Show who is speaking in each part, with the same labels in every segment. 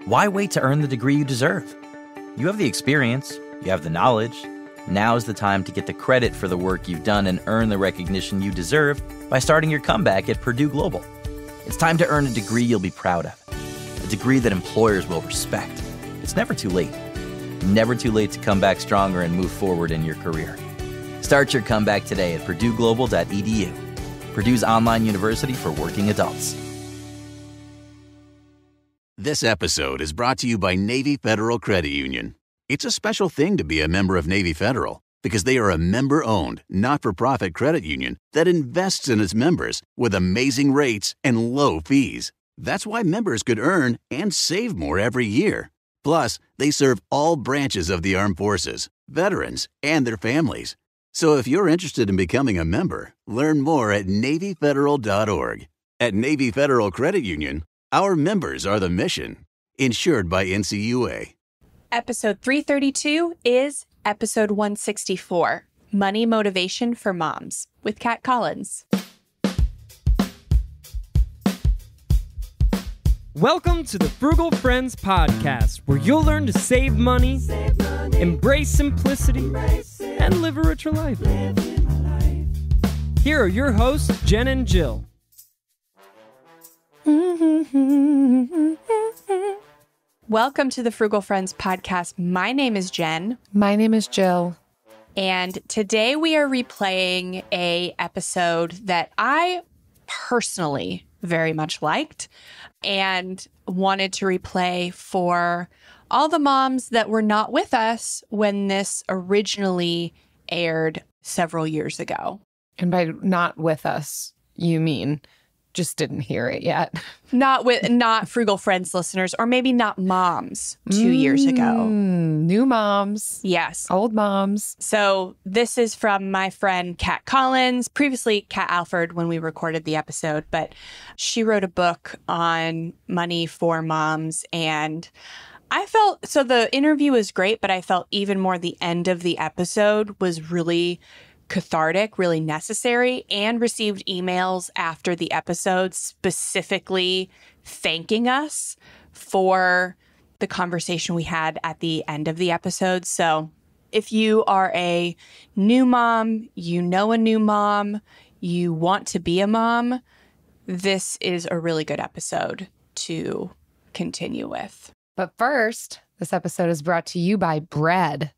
Speaker 1: Why wait to earn the degree you deserve? You have the experience, you have the knowledge. Now's the time to get the credit for the work you've done and earn the recognition you deserve by starting your comeback at Purdue Global. It's time to earn a degree you'll be proud of, a degree that employers will respect. It's never too late. Never too late to come back stronger and move forward in your career. Start your comeback today at purdueglobal.edu. Purdue's online university for working adults.
Speaker 2: This episode is brought to you by Navy Federal Credit Union. It's a special thing to be a member of Navy Federal because they are a member-owned, not-for-profit credit union that invests in its members with amazing rates and low fees. That's why members could earn and save more every year. Plus, they serve all branches of the armed forces, veterans, and their families. So if you're interested in becoming a member, learn more at NavyFederal.org. At Navy Federal Credit Union, our members are the mission. Insured by NCUA.
Speaker 3: Episode 332 is episode 164, Money Motivation for Moms, with Kat Collins.
Speaker 4: Welcome to the Frugal Friends podcast, where you'll learn to save money, embrace simplicity, and live a richer life. Here are your hosts, Jen and Jill.
Speaker 3: Welcome to the Frugal Friends podcast. My name is Jen.
Speaker 5: My name is Jill.
Speaker 3: And today we are replaying a episode that I personally very much liked and wanted to replay for all the moms that were not with us when this originally aired several years ago.
Speaker 5: And by not with us, you mean just didn't hear it yet.
Speaker 3: Not Frugal Friends listeners, or maybe not moms 2 years ago.
Speaker 5: New moms.
Speaker 3: Yes.
Speaker 5: Old moms.
Speaker 3: So this is from my friend Kat Collins, previously Kat Alford when we recorded the episode, but she wrote a book on money for moms. And I felt, so the interview was great, but I felt even more the end of the episode was really cathartic, really necessary, and received emails after the episode specifically thanking us for the conversation we had at the end of the episode. So if you are a new mom, you know a new mom, you want to be a mom, this is a really good episode to continue with.
Speaker 5: But first, this episode is brought to you by bread.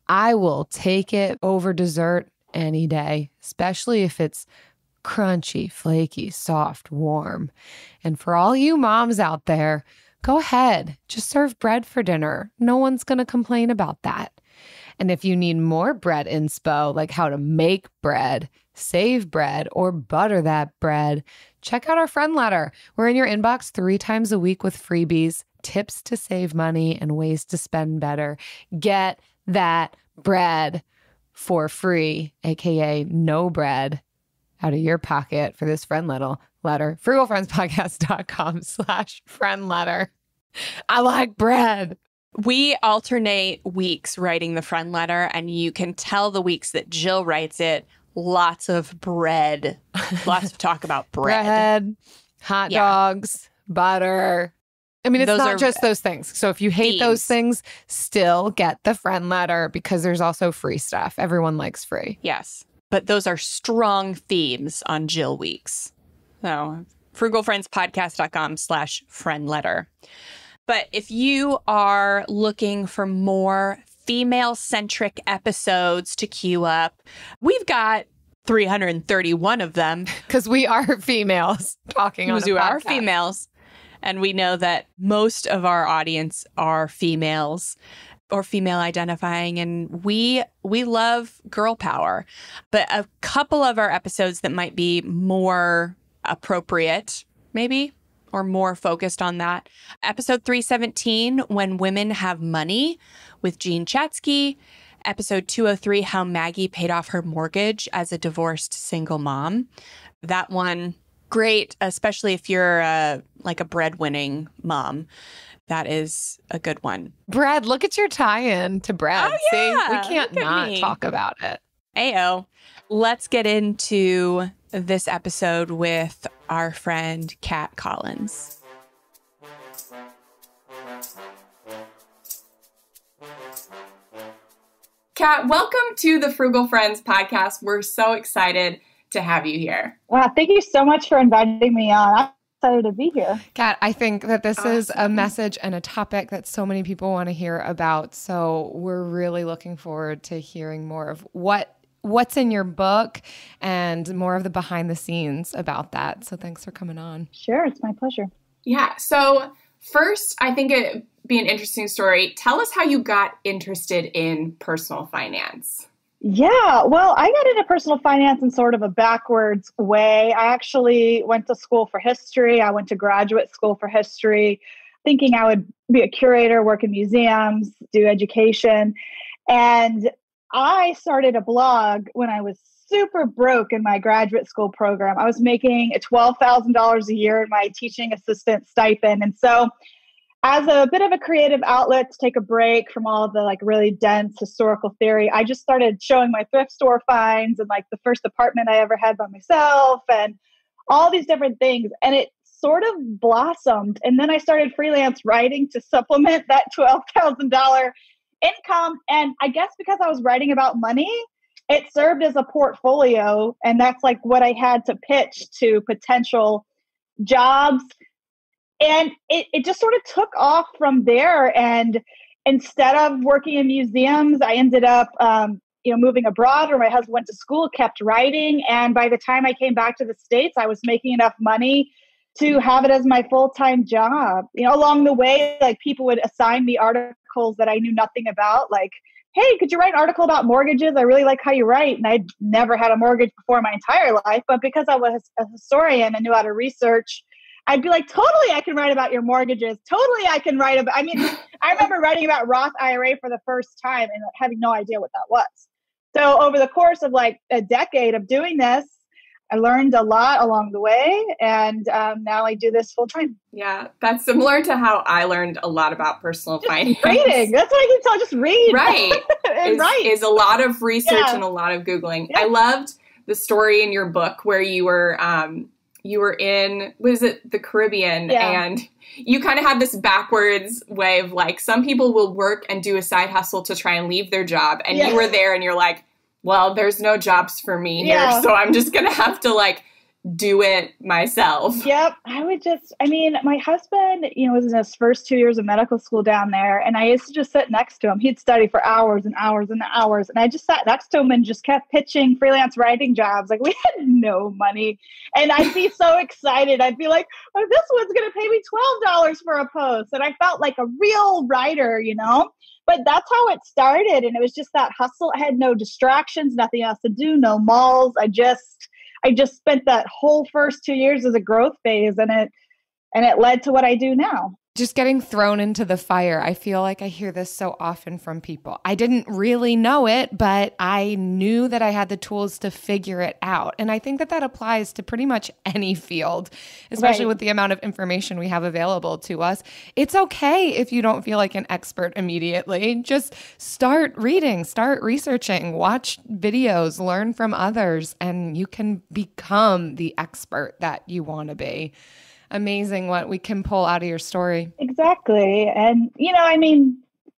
Speaker 5: I will take it over dessert any day, especially if it's crunchy, flaky, soft, warm. And for all you moms out there, go ahead, just serve bread for dinner. No one's going to complain about that. And if you need more bread inspo, like how to make bread, save bread, or butter that bread, check out our friend letter. We're in your inbox 3 times a week with freebies, tips to save money, and ways to spend better. Get that bread for free, aka no bread, out of your pocket for this friend letter. frugalfriendspodcast.com/friend letter. I like bread.
Speaker 3: We alternate weeks writing the friend letter, and you can tell the weeks that Jill writes it, lots of bread, lots of talk about bread.
Speaker 5: Hot dogs, butter. I mean, it's
Speaker 3: Those
Speaker 5: not
Speaker 3: are
Speaker 5: just those things. So if you hate those
Speaker 3: themes.
Speaker 5: things, still get the friend letter because there's also free stuff. Everyone likes free.
Speaker 3: Yes. But those are strong themes on Jill weeks. So frugalfriendspodcast.com/friend letter. But if you are looking for more female-centric episodes to queue up, we've got 331 of them.
Speaker 5: Because we are females talking on a podcast.
Speaker 3: We are females. And we know that most of our audience are females or female identifying, and we love girl power. But a couple of our episodes that might be more appropriate, maybe, or more focused on that. Episode 317, When Women Have Money, with Jean Chatsky. Episode 203, How Maggie Paid Off Her Mortgage as a Divorced Single Mom. That one, great, especially if you're like a breadwinning mom. That is a good one.
Speaker 5: Bread, look at your tie-in to bread.
Speaker 3: Oh, yeah.
Speaker 5: See, we can't not talk about it.
Speaker 3: Ayo. Let's get into this episode with our friend Kat Collins.
Speaker 6: Kat, welcome to the Frugal Friends podcast. We're so excited to have you here.
Speaker 7: Wow, thank you so much for inviting me on. I'm excited to be here.
Speaker 5: Kat, I think that this is a message and a topic that so many people want to hear about. So we're really looking forward to hearing more of what's in your book and more of the behind the scenes about that. So thanks for coming on.
Speaker 7: Sure, it's my pleasure.
Speaker 6: Yeah, so first, I think it'd be an interesting story. Tell us how you got interested in personal finance.
Speaker 7: Yeah, well, I got into personal finance in sort of a backwards way. I actually went to school for history. I went to graduate school for history, thinking I would be a curator, work in museums, do education. And I started a blog when I was super broke in my graduate school program. I was making $12,000 a year in my teaching assistant stipend. And so as a bit of a creative outlet to take a break from all of the like really dense historical theory, I just started showing my thrift store finds and like the first apartment I ever had by myself and all these different things. And it sort of blossomed. And then I started freelance writing to supplement that $12,000 income. And I guess because I was writing about money, it served as a portfolio. And that's like what I had to pitch to potential jobs. And it just sort of took off from there. And instead of working in museums, I ended up, moving abroad where my husband went to school, kept writing. And by the time I came back to the States, I was making enough money to have it as my full-time job. Along the way, like people would assign me articles that I knew nothing about, like, hey, could you write an article about mortgages? I really like how you write. And I'd never had a mortgage before in my entire life. But because I was a historian and knew how to research, I'd be like, totally, I can write about your mortgages. Totally, I can write about, I remember writing about Roth IRA for the first time and having no idea what that was. So over the course of like a decade of doing this, I learned a lot along the way. And now I do this full time.
Speaker 6: Yeah, that's similar to how I learned a lot about personal finance.
Speaker 7: Reading. That's what I can tell. Just read.
Speaker 6: Right.
Speaker 7: And write.
Speaker 6: Is a lot of research and a lot of Googling. Yeah. I loved the story in your book where you were in, was it the Caribbean?
Speaker 7: Yeah.
Speaker 6: And you kind of had this backwards way of like, some people will work and do a side hustle to try and leave their job. And you were there and you're like, well, there's no jobs for me here. So I'm just going to have to like do it myself.
Speaker 7: Yep. My husband, was in his first 2 years of medical school down there. And I used to just sit next to him. He'd study for hours and hours and hours. And I just sat next to him and just kept pitching freelance writing jobs. Like we had no money. And I'd be so excited. I'd be like, oh, this one's going to pay me $12 for a post. And I felt like a real writer, But that's how it started. And it was just that hustle. I had no distractions, nothing else to do, no malls. I just spent that whole first 2 years as a growth phase, and it led to what I do now.
Speaker 5: Just getting thrown into the fire. I feel like I hear this so often from people. I didn't really know it, but I knew that I had the tools to figure it out. And I think that applies to pretty much any field, especially with the amount of information we have available to us. It's okay if you don't feel like an expert immediately. Just start reading, start researching, watch videos, learn from others, and you can become the expert that you want to be. Amazing what we can pull out of your story.
Speaker 7: Exactly. And,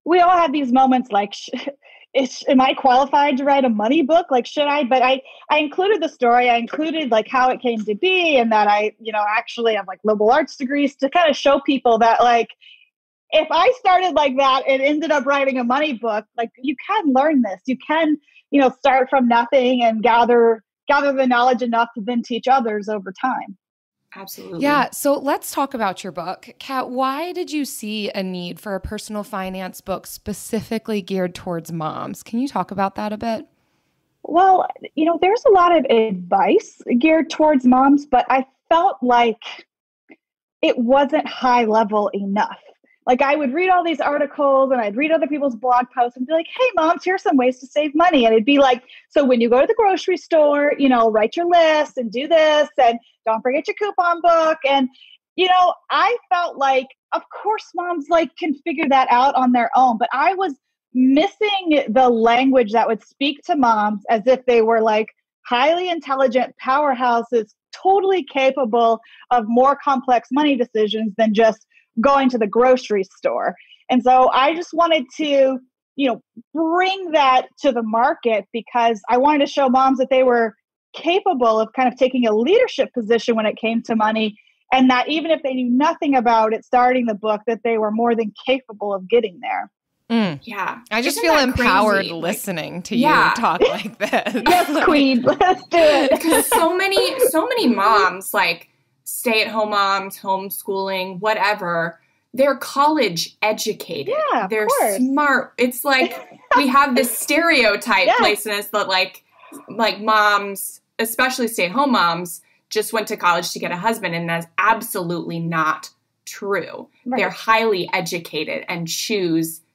Speaker 7: we all have these moments like, am I qualified to write a money book? Like, should I? But I included the story. I included like how it came to be and that I, actually have like liberal arts degrees to kind of show people that like, if I started like that and ended up writing a money book, like you can learn this. You can, start from nothing and gather the knowledge enough to then teach others over time.
Speaker 6: Absolutely.
Speaker 5: Yeah. So let's talk about your book. Kat, why did you see a need for a personal finance book specifically geared towards moms? Can you talk about that a bit?
Speaker 7: Well, there's a lot of advice geared towards moms, but I felt like it wasn't high level enough. Like I would read all these articles and I'd read other people's blog posts and be like, hey, moms, here's some ways to save money. And it'd be like, so when you go to the grocery store, write your list and do this and don't forget your coupon book. And, I felt like, of course, moms can figure that out on their own. But I was missing the language that would speak to moms as if they were like highly intelligent powerhouses, totally capable of more complex money decisions than just going to the grocery store. And so I just wanted to, bring that to the market because I wanted to show moms that they were capable of kind of taking a leadership position when it came to money. And that even if they knew nothing about it, starting the book, that they were more than capable of getting there.
Speaker 6: Yeah.
Speaker 5: I just feel empowered listening to you talk like this.
Speaker 7: Yes, queen. Let's do it.
Speaker 6: Because so many moms, like stay-at-home moms, homeschooling, whatever, they're college educated.
Speaker 7: Yeah,
Speaker 6: they're smart. It's like we have this stereotype placed in us that like moms, especially stay-at-home moms, just went to college to get a husband, and that's absolutely not true. Right. They're highly educated and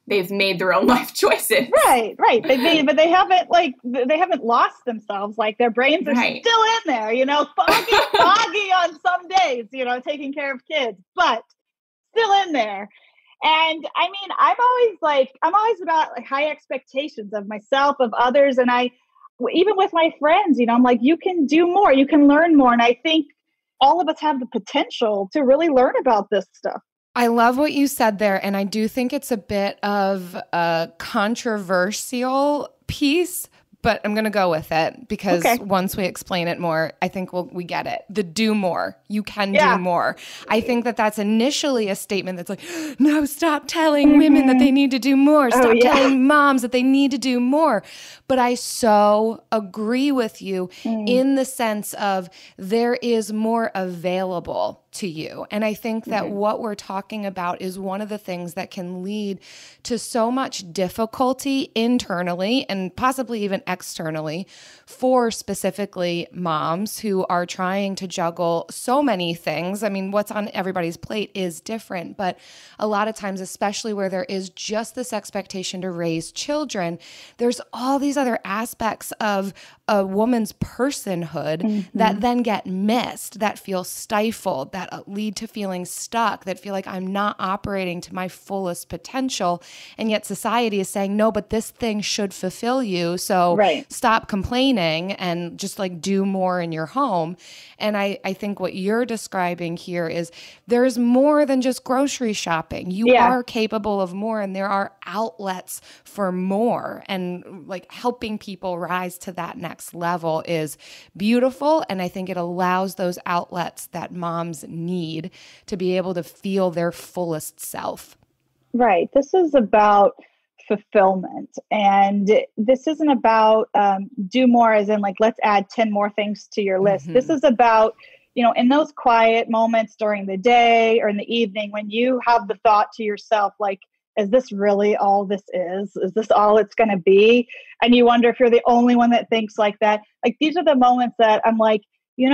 Speaker 6: they've made their own life choices.
Speaker 7: Right. But they haven't lost themselves. Like their brains are still in there, foggy on some days, taking care of kids, but still in there. And I mean, I'm always about like high expectations of myself, of others. And even with my friends, I'm like, you can do more, you can learn more. And I think all of us have the potential to really learn about this stuff.
Speaker 5: I love what you said there. And I do think it's a bit of a controversial piece, but I'm going to go with it because once we explain it more, I think we get it. The do more. You can do more. I think that's initially a statement that's like, no, stop telling women that they need to do more. Stop telling moms that they need to do more. But I so agree with you in the sense of there is more available to you. And I think that what we're talking about is one of the things that can lead to so much difficulty internally and possibly even externally for specifically moms who are trying to juggle so many things. I mean, what's on everybody's plate is different, but a lot of times, especially where there is just this expectation to raise children, there's all these other aspects of a woman's personhood that then get missed, that feel stifled, that lead to feeling stuck, that feel like I'm not operating to my fullest potential. And yet society is saying, no, but this thing should fulfill you. So stop complaining and just like do more in your home. And I think what you're describing here is there's more than just grocery shopping. You are capable of more, and there are outlets for more. And like helping people rise to that next level is beautiful. And I think it allows those outlets that moms need to be able to feel their fullest self.
Speaker 7: Right. This is about fulfillment. And this isn't about do more as in like, let's add 10 more things to your list. This is about, in those quiet moments during the day or in the evening when you have the thought to yourself, like, is this really all this is? Is this all it's going to be? And you wonder if you're the only one that thinks like that. Like, these are the moments that I'm like, you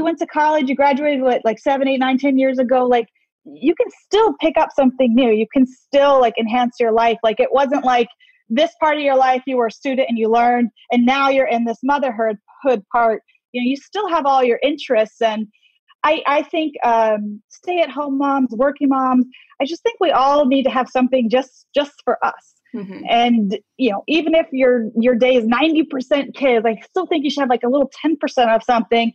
Speaker 7: went to college, you graduated like 7, 8, 9, 10 years ago. Like, you can still pick up something new. You can still like enhance your life. Like, it wasn't like this part of your life, you were a student and you learned, and now you're in this motherhood part. You still have all your interests. And I think stay-at-home moms, working moms, I just think we all need to have something just for us. And, even if your day is 90% kids, I still think you should have like a little 10% of something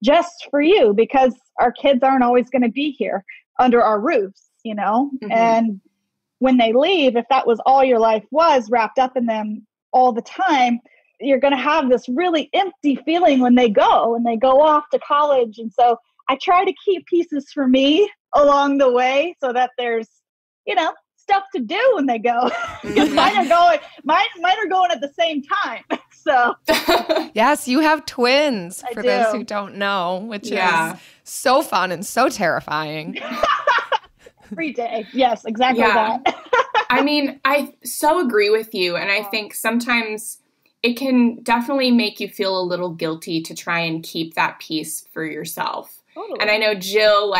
Speaker 7: just for you, because our kids aren't always going to be here under our roofs, and when they leave, if that was all your life was wrapped up in them all the time, you're going to have this really empty feeling when they go off to college. And so I try to keep pieces for me along the way so that there's, stuff to do when they go. Because mine are going at the same time. So
Speaker 5: yes, you have twins for those who don't know, which is so fun and so terrifying.
Speaker 7: Every day. Yes, exactly that.
Speaker 6: I mean, I so agree with you. And I think sometimes it can definitely make you feel a little guilty to try and keep that peace for yourself. Totally. And I know Jill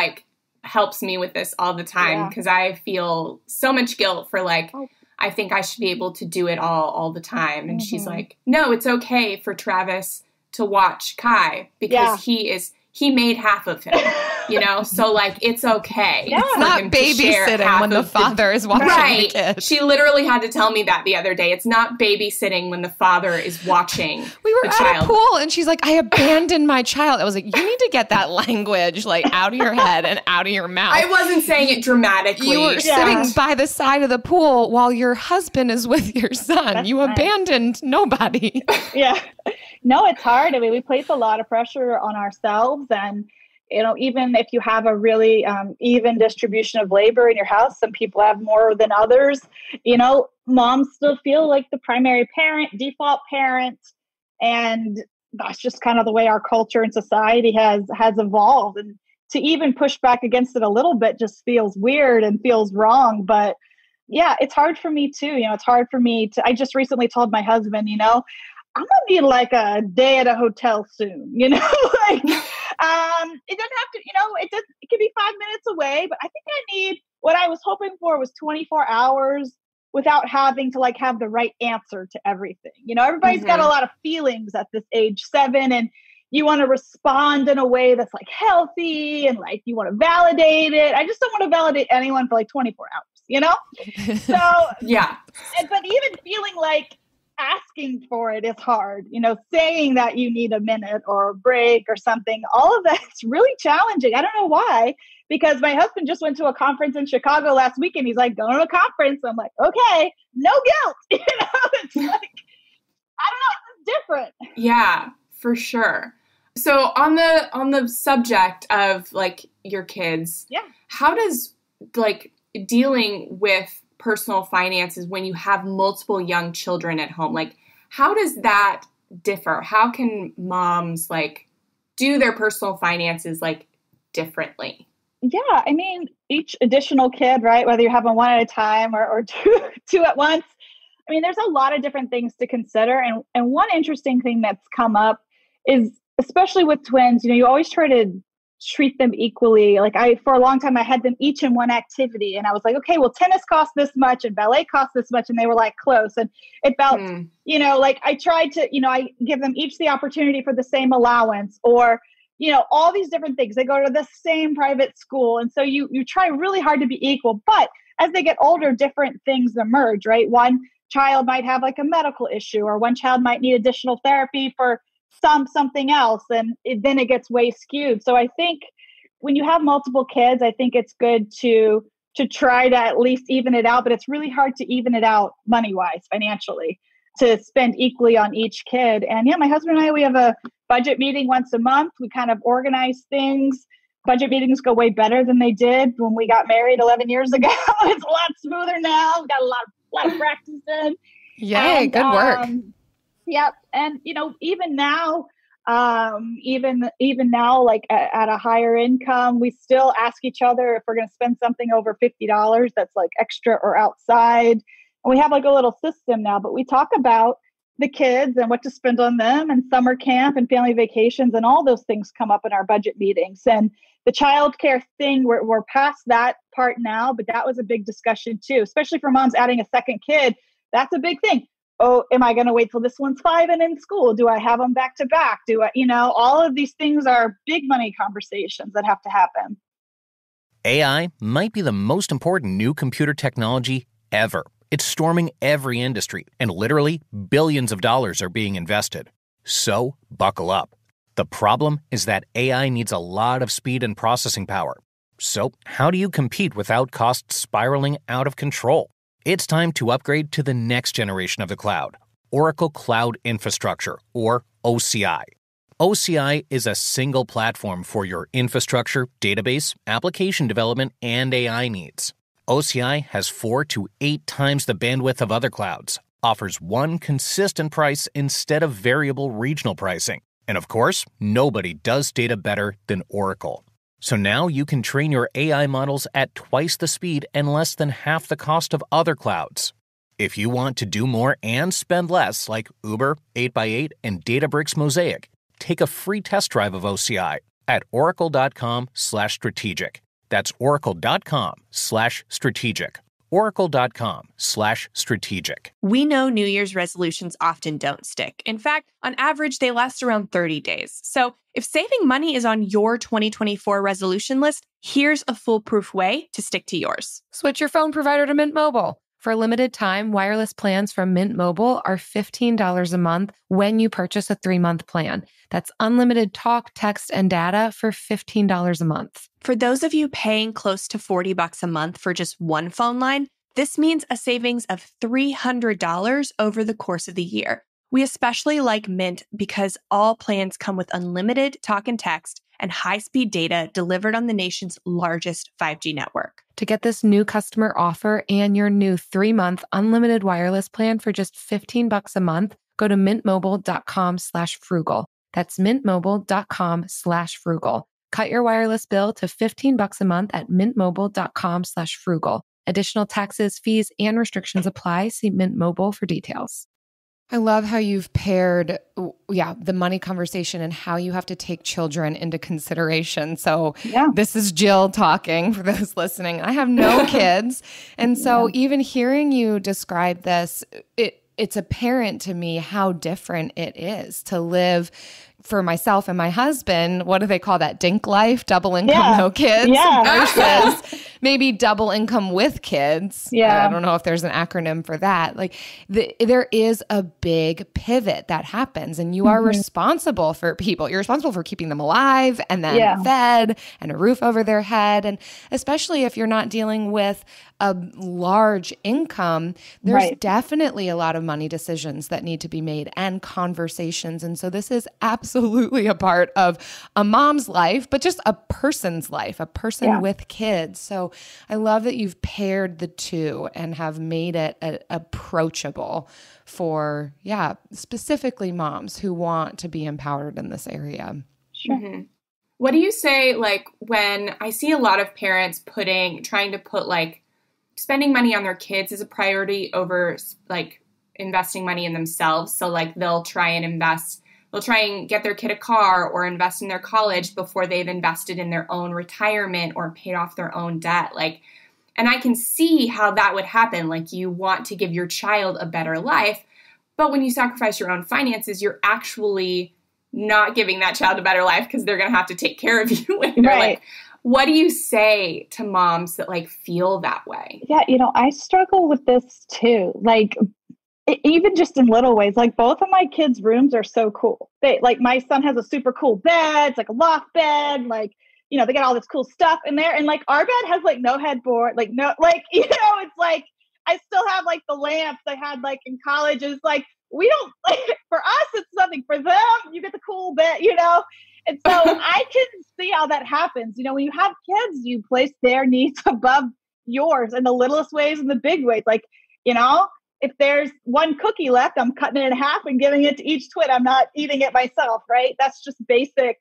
Speaker 6: helps me with this all the time because I feel so much guilt for I think I should be able to do it all the time. And she's like, no, it's okay for Travis to watch Kai because he made half of him. you know? So like, it's okay.
Speaker 5: Yeah. It's not babysitting when the father is watching the kid.
Speaker 6: She literally had to tell me that the other day. It's not babysitting when the father is watching
Speaker 5: We were
Speaker 6: the
Speaker 5: at
Speaker 6: child.
Speaker 5: a pool and she's like, I abandoned my child. I was like, you need to get that language like out of your head and out of your mouth.
Speaker 6: I wasn't saying it dramatically.
Speaker 5: You were sitting by the side of the pool while your husband is with your son. You abandoned nobody.
Speaker 7: Yeah. No, it's hard. I mean, we place a lot of pressure on ourselves. And, you know, even if you have a really even distribution of labor in your house, some people have more than others. You know, moms still feel like the primary parent, default parent. And that's just kind of the way our culture and society has evolved. And to even push back against it a little bit just feels weird and feels wrong. But yeah, it's hard for me too. You know, it's hard for me to, I just recently told my husband, you know, I'm going to need like a day at a hotel soon, you know, like, it doesn't have to, you know, it can be 5 minutes away, but I think I need, what I was hoping for was 24 hours without having to like have the right answer to everything. You know, everybody's got a lot of feelings at this age 7, and you want to respond in a way that's like healthy and like you want to validate it. I just don't want to validate anyone for like 24 hours, you know? So,
Speaker 6: yeah.
Speaker 7: But even feeling like asking for it is hard, you know, saying that you need a minute or a break or something, all of that's really challenging. I don't know why, because my husband just went to a conference in Chicago last week and he's like, going to a conference. I'm like, okay, no guilt. You know, it's like, I don't know, it's different.
Speaker 6: Yeah, for sure. So on the subject of like your kids, how does like dealing with personal finances when you have multiple young children at home, like how does that differ? How can moms like do their personal finances like differently?
Speaker 7: Yeah, I mean, each additional kid, right? Whether you have them one at a time or two at once. I mean, there's a lot of different things to consider. And one interesting thing that's come up is, especially with twins, you know, you always try to treat them equally. Like for a long time, I had them each in one activity. And I was like, okay, well, tennis costs this much and ballet costs this much. And they were like close. And it felt, you know, like I tried to, you know, I give them each the opportunity for the same allowance, or, you know, all these different things. They go to the same private school. And so you try really hard to be equal. But as they get older, different things emerge, right? One child might have like a medical issue, or one child might need additional therapy for something else, and then it gets way skewed. So I think when you have multiple kids, I think it's good to try to at least even it out, but it's really hard to even it out money-wise, financially, to spend equally on each kid. And yeah, my husband and I, we have a budget meeting once a month. We kind of organize things. Budget meetings go way better than they did when we got married 11 years ago. It's a lot smoother now. We've got a lot of practice in.
Speaker 5: Yay, good work.
Speaker 7: Yep. And, you know, even now, like at a higher income, we still ask each other if we're going to spend something over $50 that's like extra or outside. And we have like a little system now, but we talk about the kids and what to spend on them, and summer camp and family vacations, and all those things come up in our budget meetings. And the childcare thing, we're past that part now, but that was a big discussion too, especially for moms adding a second kid. That's a big thing. Oh, am I going to wait till this one's 5 and in school? Do I have them back to back? Do I, you know, all of these things are big money conversations that have to happen.
Speaker 8: AI might be the most important new computer technology ever. It's storming every industry, and literally billions of dollars are being invested. So buckle up. The problem is that AI needs a lot of speed and processing power. So how do you compete without costs spiraling out of control? It's time to upgrade to the next generation of the cloud, Oracle Cloud Infrastructure, or OCI. OCI is a single platform for your infrastructure, database, application development, and AI needs. OCI has 4 to 8 times the bandwidth of other clouds, offers one consistent price instead of variable regional pricing, and of course, nobody does data better than Oracle. So now you can train your AI models at twice the speed and less than half the cost of other clouds. If you want to do more and spend less, like Uber, 8x8, and Databricks Mosaic, take a free test drive of OCI at oracle.com/strategic. That's oracle.com/strategic. oracle.com/strategic.
Speaker 3: We know New Year's resolutions often don't stick. In fact, on average, they last around 30 days. So if saving money is on your 2024 resolution list, here's a foolproof way to stick to yours.
Speaker 5: Switch your phone provider to Mint Mobile. For a limited time, wireless plans from Mint Mobile are $15 a month when you purchase a 3-month plan. That's unlimited talk, text, and data for $15 a month.
Speaker 3: For those of you paying close to $40 a month for just one phone line, this means a savings of $300 over the course of the year. We especially like Mint because all plans come with unlimited talk and text and high-speed data delivered on the nation's largest 5G network.
Speaker 5: To get this new customer offer and your new 3-month unlimited wireless plan for just $15 a month, go to mintmobile.com/frugal. That's mintmobile.com/frugal. Cut your wireless bill to $15 a month at mintmobile.com/frugal. Additional taxes, fees, and restrictions apply. See Mint Mobile for details. I love how you've paired, the money conversation and how you have to take children into consideration. So This is Jill talking for those listening. I have no kids. And so even hearing you describe this, it's apparent to me how different it is to live for myself and my husband. What do they call that? Dink life, double income, no kids, versus maybe double income with kids. I don't know if there's an acronym for that. Like there is a big pivot that happens, and you are responsible for people. You're responsible for keeping them alive and then fed and a roof over their head. And especially if you're not dealing with a large income, there's definitely a lot of money decisions that need to be made and conversations. And so this is absolutely a part of a mom's life, but just a person's life, a person with kids. So I love that you've paired the two and have made it approachable for, specifically moms who want to be empowered in this area.
Speaker 6: Sure. What do you say, like, when I see a lot of parents trying to put like spending money on their kids as a priority over like investing money in themselves? So like they'll try and get their kid a car or invest in their college before they've invested in their own retirement or paid off their own debt. Like, and I can see how that would happen. Like, you want to give your child a better life, but when you sacrifice your own finances, you're actually not giving that child a better life because they're going to have to take care of you later. Like, what do you say to moms that like feel that way?
Speaker 7: Yeah, I struggle with this too. Like, even just in little ways, like both of my kids' rooms are so cool. My son has a super cool bed. It's like a loft bed. Like, they got all this cool stuff in there. And like our bed has like no headboard, it's like, I still have like the lamps I had like in college. It's like, we don't, like, for us, it's something. For them, you get the cool bed, And so I can see how that happens. When you have kids, you place their needs above yours in the littlest ways and the big ways. Like, if there's one cookie left, I'm cutting it in half and giving it to each twin. I'm not eating it myself, right? That's just basic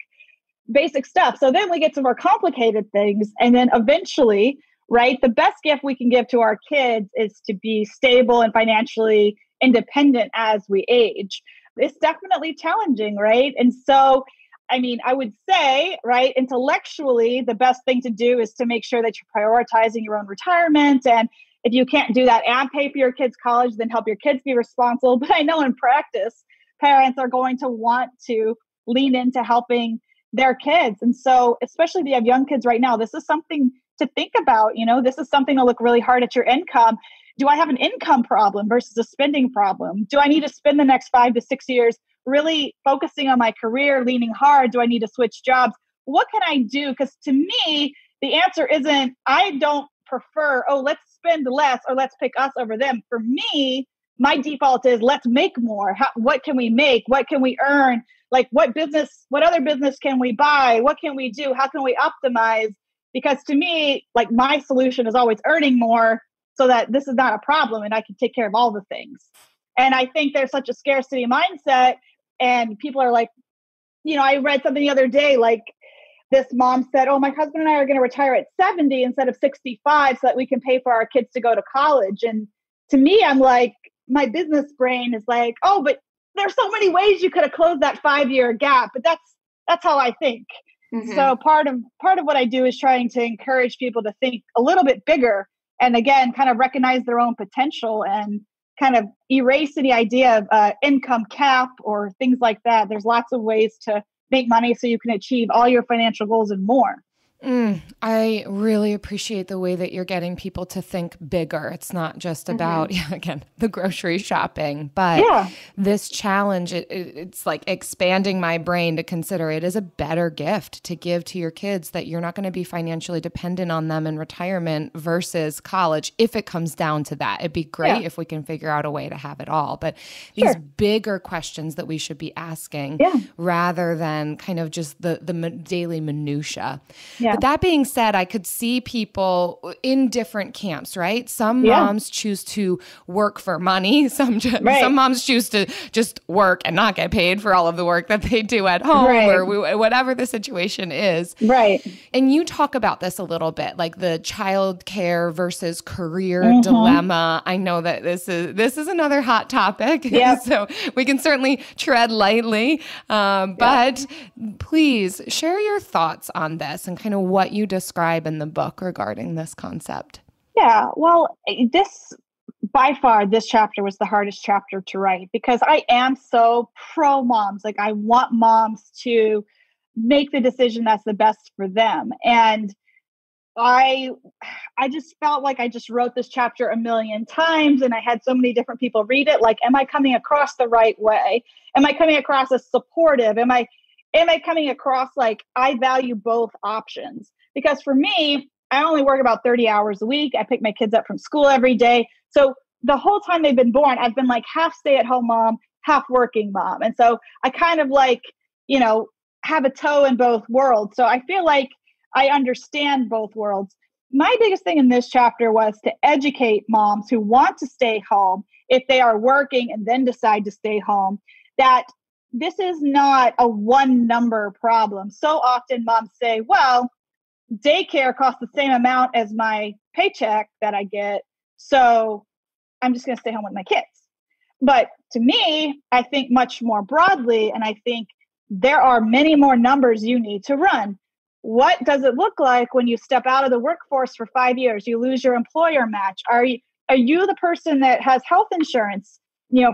Speaker 7: stuff. So then we get to more complicated things. And then eventually, right, the best gift we can give to our kids is to be stable and financially independent as we age. It's definitely challenging, right? And so, I would say, right, intellectually, the best thing to do is to make sure that you're prioritizing your own retirement. And if you can't do that and pay for your kids' college, then help your kids be responsible. But I know in practice, parents are going to want to lean into helping their kids. And so, especially if you have young kids right now, this is something to think about. This is something to look really hard at your income. Do I have an income problem versus a spending problem? Do I need to spend the next 5 to 6 years really focusing on my career, leaning hard? Do I need to switch jobs? What can I do? Because to me, the answer isn't, I don't prefer, let's spend less or let's pick us over them. For me, my default is let's make more. What can we make? What can we earn? Like what other business can we buy? What can we do? How can we optimize? Because to me, like my solution is always earning more so that this is not a problem and I can take care of all the things. And I think there's such a scarcity mindset, and people are like, I read something the other day, like this mom said, my husband and I are going to retire at 70 instead of 65 so that we can pay for our kids to go to college. And to me, I'm like, my business brain is like, but there's so many ways you could have closed that 5-year gap. But that's how I think. So part of what I do is trying to encourage people to think a little bit bigger and again, kind of recognize their own potential and kind of erase any idea of income cap or things like that. There's lots of ways to make money so you can achieve all your financial goals and more.
Speaker 5: I really appreciate the way that you're getting people to think bigger. It's not just about, again, the grocery shopping, but this challenge, it's like expanding my brain to consider it as a better gift to give to your kids, that you're not going to be financially dependent on them in retirement versus college if it comes down to that. It'd be great if we can figure out a way to have it all. But these bigger questions that we should be asking rather than kind of just the daily minutia. But that being said, I could see people in different camps, right? Some moms choose to work for money. Some moms choose to just work and not get paid for all of the work that they do at home or whatever the situation is. And you talk about this a little bit, like the child care versus career dilemma. I know that this is another hot topic, so we can certainly tread lightly. But please share your thoughts on this and kind of what you describe in the book regarding this concept.
Speaker 7: Yeah, well, by far, this chapter was the hardest chapter to write because I am so pro moms. Like, I want moms to make the decision that's the best for them. And I just felt like I just wrote this chapter a million times and I had so many different people read it. Like, am I coming across the right way? Am I coming across as supportive? Am I coming across like I value both options? Because for me, I only work about 30 hours a week. I pick my kids up from school every day. So the whole time they've been born, I've been like half stay-at-home mom, half working mom. And so I kind of like, have a toe in both worlds. So I feel like I understand both worlds. My biggest thing in this chapter was to educate moms who want to stay home if they are working and then decide to stay home, that this is not a one number problem. So often moms say, well, daycare costs the same amount as my paycheck that I get, so I'm just going to stay home with my kids. But to me, I think much more broadly, and I think there are many more numbers you need to run. What does it look like when you step out of the workforce for 5 years? You lose your employer match. Are you the person that has health insurance,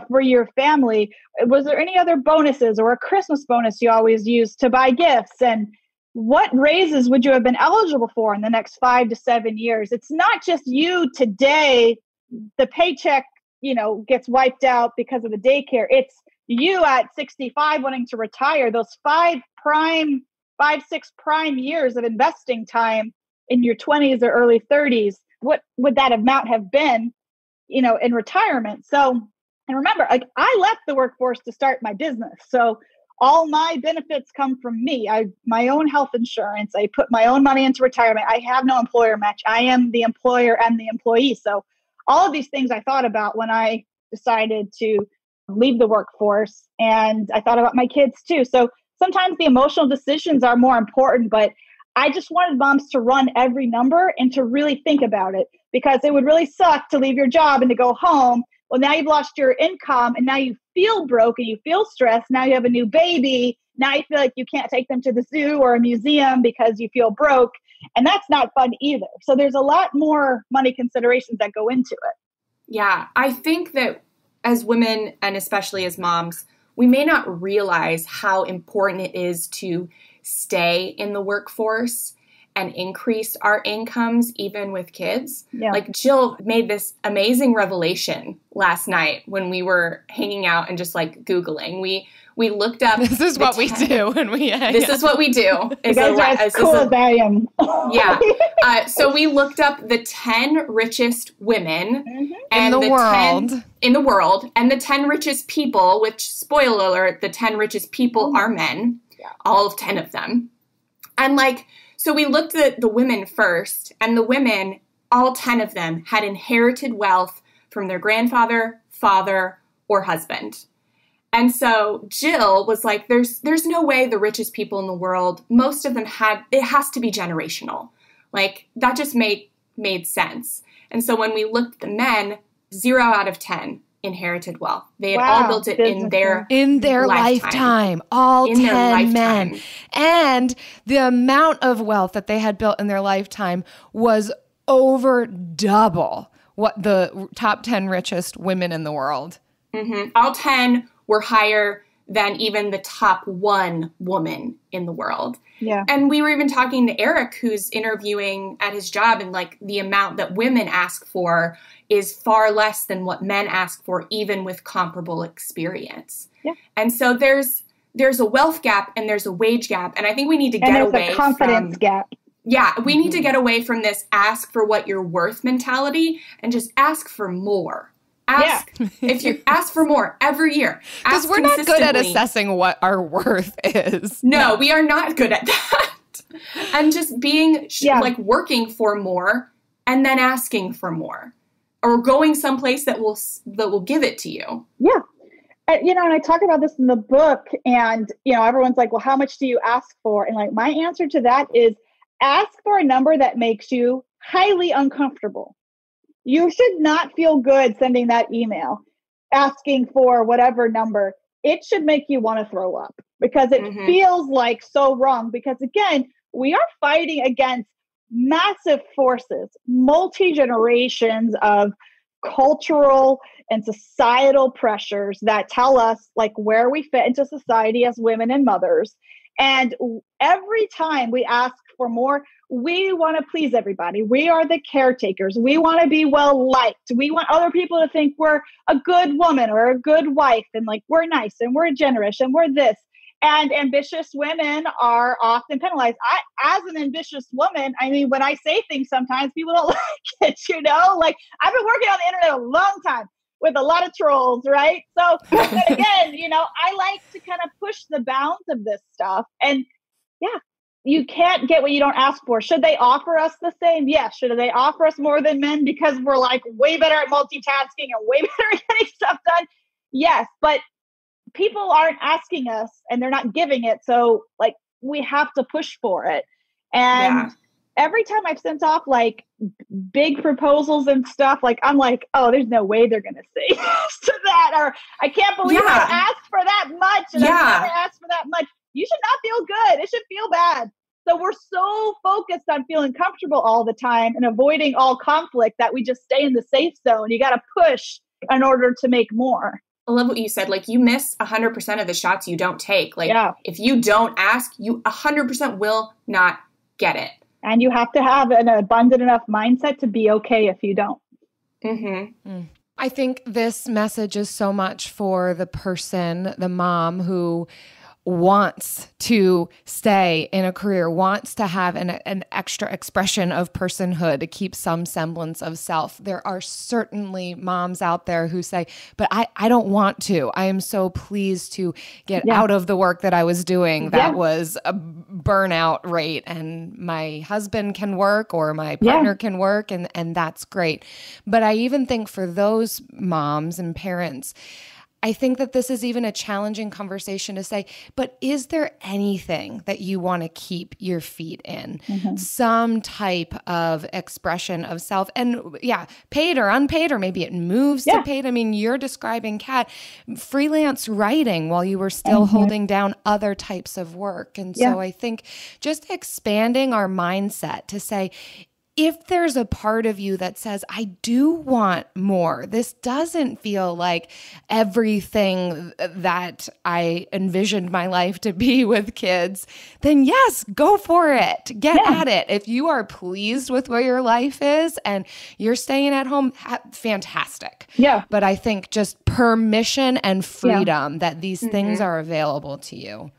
Speaker 7: for your family? Was there any other bonuses or a Christmas bonus you always use to buy gifts? And what raises would you have been eligible for in the next 5 to 7 years? It's not just you today, the paycheck, gets wiped out because of the daycare. It's you at 65 wanting to retire, those 5, 6 prime years of investing time in your 20s or early 30s. What would that amount have been, in retirement? So, and remember, like, I left the workforce to start my business. So all my benefits come from me. My own health insurance. I put my own money into retirement. I have no employer match. I am the employer and the employee. So all of these things I thought about when I decided to leave the workforce, and I thought about my kids too. So sometimes the emotional decisions are more important, but I just wanted moms to run every number and to really think about it, because it would really suck to leave your job and to go home. Well, now you've lost your income and now you feel broke and you feel stressed. Now you have a new baby. Now you feel like you can't take them to the zoo or a museum because you feel broke. And that's not fun either. So there's a lot more money considerations that go into it.
Speaker 6: Yeah, I think that as women, and especially as moms, we may not realize how important it is to stay in the workforce and increase our incomes even with kids. Yeah. Like, Jill made this amazing revelation last night when we were hanging out and just like Googling. We looked up.
Speaker 5: This is what we do when we hang
Speaker 6: This is what we do.
Speaker 7: You guys are as cool as I am.
Speaker 6: Yeah. So we looked up the 10 richest women and
Speaker 5: in the world.
Speaker 6: In the world. And the 10 richest people, which, spoiler alert, the 10 richest people are men. Yeah. All of 10 of them. And so we looked at the women first, and the women, all 10 of them, had inherited wealth from their grandfather, father, or husband. And so Jill was like, there's no way the richest people in the world, most of them it has to be generational. Like, that just made sense. And so when we looked at the men, 0 out of 10 inherited wealth. They had all built it in their lifetime.
Speaker 5: All in 10 men. And the amount of wealth that they had built in their lifetime was over double what the top 10 richest women in the world.
Speaker 6: Mm-hmm. All 10 were higher than even the top 1 woman in the world.
Speaker 7: Yeah.
Speaker 6: And we were even talking to Eric, who's interviewing at his job, and like the amount that women ask for is far less than what men ask for, even with comparable experience.
Speaker 7: Yeah.
Speaker 6: And so there's a wealth gap and there's a wage gap. And I think we need to get away
Speaker 7: from a confidence gap.
Speaker 6: Yeah, we need to get away from this ask for what you're worth mentality and just ask for more. If you ask for more every year.
Speaker 5: Because we're not good at assessing what our worth is.
Speaker 6: No, we are not good at that. And just being like working for more and then asking for more, or going someplace that will give it to you.
Speaker 7: Yeah. And I talk about this in the book, and, everyone's like, well, how much do you ask for? And like, my answer to that is ask for a number that makes you highly uncomfortable. You should not feel good sending that email asking for whatever number. It should make you want to throw up because it feels like so wrong. Because again, we are fighting against massive forces, multi-generations of cultural and societal pressures that tell us like where we fit into society as women and mothers. And every time we ask for more, we want to please everybody. We are the caretakers. We want to be well liked. We want other people to think we're a good woman or a good wife, and like we're nice and we're generous and we're this. And ambitious women are often penalized. As an ambitious woman, I mean, when I say things, sometimes people don't like it, like I've been working on the internet a long time with a lot of trolls, right? So again, I like to kind of push the bounds of this stuff. And you can't get what you don't ask for. Should they offer us the same? Yes. Should they offer us more than men because we're like way better at multitasking and way better at getting stuff done? Yes. But people aren't asking us and they're not giving it. So like we have to push for it. And every time I've sent off like big proposals and stuff, like I'm like, oh, there's no way they're going to say yes to that. Or I can't believe I asked for that much. And I've never asked for that much. You should not feel good. It should feel bad. So we're so focused on feeling comfortable all the time and avoiding all conflict that we just stay in the safe zone. You got to push in order to make more.
Speaker 6: I love what you said. Like you miss 100% of the shots you don't take. Like if you don't ask, you 100% will not get it.
Speaker 7: And you have to have an abundant enough mindset to be okay if you don't.
Speaker 5: I think this message is so much for the person, the mom who wants to stay in a career, wants to have an extra expression of personhood to keep some semblance of self. There are certainly moms out there who say, but I don't want to. I am so pleased to get out of the work that I was doing. That was a burnout rate, and my husband can work or my partner can work, and that's great. But I even think for those moms and parents, I think that this is even a challenging conversation to say, but is there anything that you want to keep your feet in? Some type of expression of self, and paid or unpaid, or maybe it moves to paid. I mean, you're describing, Kat, freelance writing while you were still holding down other types of work. And so I think just expanding our mindset to say, if there's a part of you that says, I do want more, this doesn't feel like everything that I envisioned my life to be with kids, then yes, go for it. Get at it. If you are pleased with where your life is and you're staying at home, fantastic. But I think just permission and freedom that these things are available to you.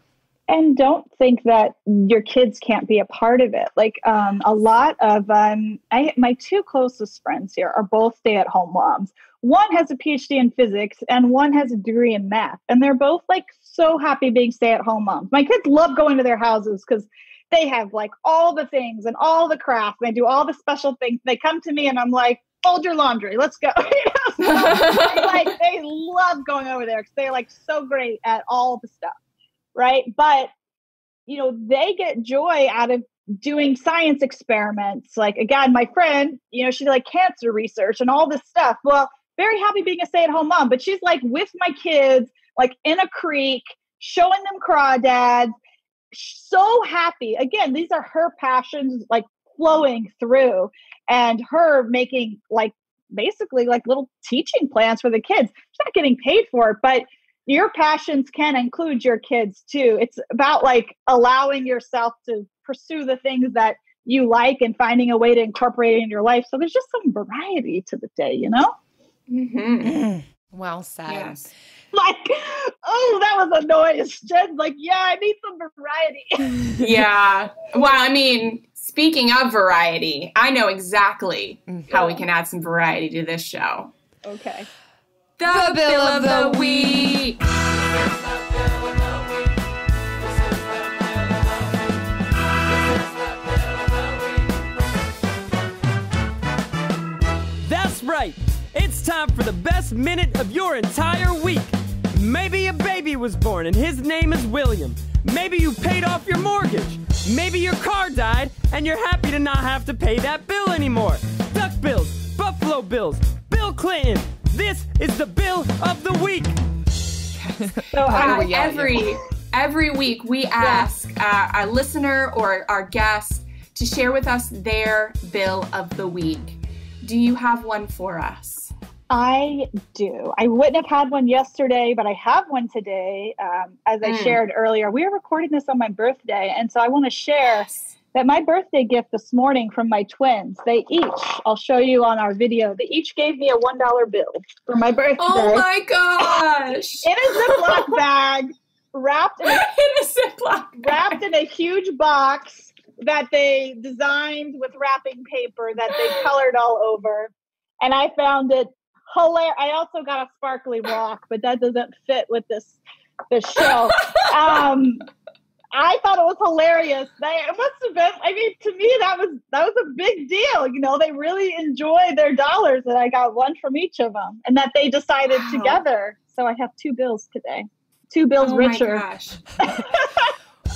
Speaker 7: And don't think that your kids can't be a part of it. Like a lot of my two closest friends here are both stay-at-home moms. One has a PhD in physics and one has a degree in math. And they're both like so happy being stay-at-home moms. My kids love going to their houses because they have like all the things and all the craft. They do all the special things. They come to me and I'm like, fold your laundry. Let's go. So, like they love going over there because they're like so great at all the stuff. Right. But, they get joy out of doing science experiments. Like, again, my friend, she did like cancer research and all this stuff. Well, very happy being a stay-at-home mom, but she's like with my kids, like in a creek, showing them crawdads, so happy. Again, these are her passions, like flowing through, and her making like basically like little teaching plans for the kids. She's not getting paid for it, but your passions can include your kids too. It's about like allowing yourself to pursue the things that you like and finding a way to incorporate it in your life. So there's just some variety to the day, you know?
Speaker 6: Mm-hmm.
Speaker 5: Well said.
Speaker 6: Yes.
Speaker 7: Like, oh, that was a noise. Jen's like, yeah, I need some variety.
Speaker 6: Yeah. Well, I mean, speaking of variety, I know exactly how we can add some variety to this show.
Speaker 7: Okay.
Speaker 6: The Bill of the Week.
Speaker 4: That's right. It's time for the best minute of your entire week. Maybe a baby was born and his name is William. Maybe you paid off your mortgage. Maybe your car died and you're happy to not have to pay that bill anymore. Duck bills, Buffalo Bills, Bill Clinton. This is the Bill of the Week.
Speaker 6: So every week we ask a listener or our guest to share with us their Bill of the Week. Do you have one for us?
Speaker 7: I do. I wouldn't have had one yesterday, but I have one today. As I shared earlier, we are recording this on my birthday. And so I want to share that my birthday gift this morning from my twins, they each, I'll show you on our video, they each gave me a $1 bill for my birthday.
Speaker 6: Oh my gosh.
Speaker 7: In a Ziploc bag, wrapped in a huge box that they designed with wrapping paper that they colored all over. And I found it hilarious. I also got a sparkly rock, but that doesn't fit with this show. I thought it was hilarious. It must have been, I mean, to me, that was a big deal. You know, they really enjoyed their dollars, and I got one from each of them, and that they decided together. So I have 2 bills today. 2 bills richer.
Speaker 6: My gosh.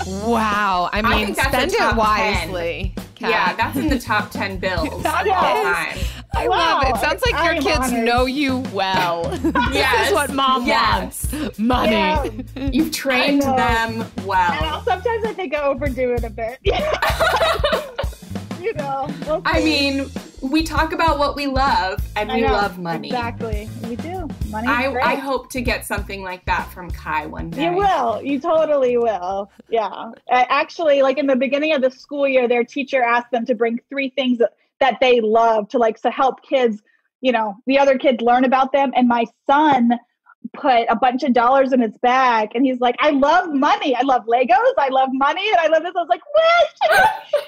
Speaker 5: Wow. I mean, spend it wisely. Kat.
Speaker 6: Yeah, that's in the top 10 bills of all time.
Speaker 5: I love it. It sounds like your kids know you well. This is what mom wants. Money.
Speaker 7: Yeah.
Speaker 6: You've trained them well.
Speaker 7: Sometimes I think I overdo it a bit. You know. We'll
Speaker 6: I mean, we talk about what we love, and we love money.
Speaker 7: Exactly. We do. Money is great.
Speaker 6: I hope to get something like that from Kai one day.
Speaker 7: You will. You totally will. Yeah. Actually, like in the beginning of the school year, their teacher asked them to bring 3 things that they love to help kids, you know, the other kids learn about them. And my son put a bunch of dollars in his bag, and he's like, I love money. I love Legos. I love money. And I love this. I was like, what? It's like